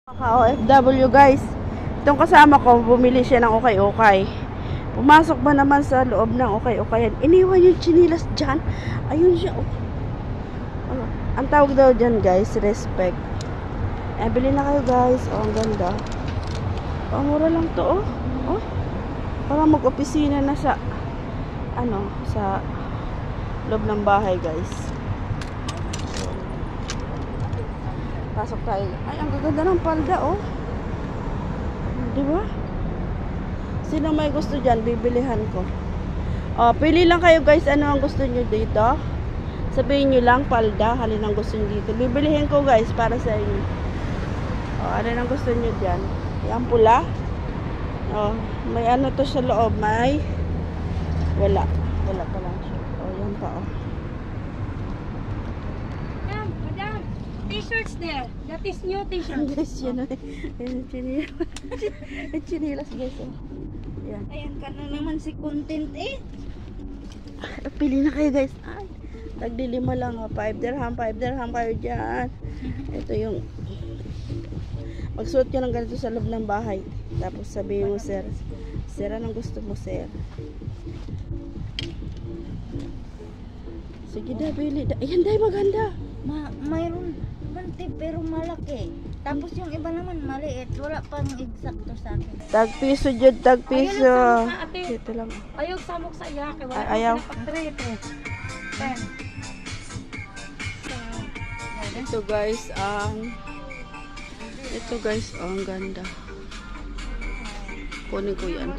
Ka-OFW guys, itong kasama ko, bumili siya ng ukay-ukay. Pumasok ba naman sa loob ng ukay-ukayan, iniwan yung chinilas dyan. Ayun siya. Ang tawag daw dyan guys, respect. Bili na kayo guys. Ang ganda. Mura lang to Parang mag-opisina na sa sa loob ng bahay guys. Pasok tayo. Ay, ang gaganda ng palda, Diba? Sino may gusto dyan, bibilihan ko. Pili lang kayo guys, ano ang gusto nyo dito. Sabihin nyo lang, palda, halin ang gusto nyo dito. Bibilihin ko guys, para sa inyo. Ano ang gusto nyo dyan. Yung pula. May ano to sa loob, may wala pa lang siya. Yan pa, T-shirts there. That is new t-shirt. Guys, yan chinilas guys. Yan. Ayan ka na naman si content Pili na kayo guys. Ay, tagdilima lang 5 dirham kayo dyan. Ito yung magsuot ka ng ganito sa loob ng bahay. Tapos sabihin mo, sir, anong gusto mo, sir? Sige na, bili. Ayan, dahil maganda. Mayroon banti pero malaki. Tapos yung iba naman maliit. Wala pang eksakto sa akin. Tagpiso dyan, tagpiso. Ito lang. Ayaw samok sa iya. Ayaw. Ito guys, ang ganda. Kunin ko yan.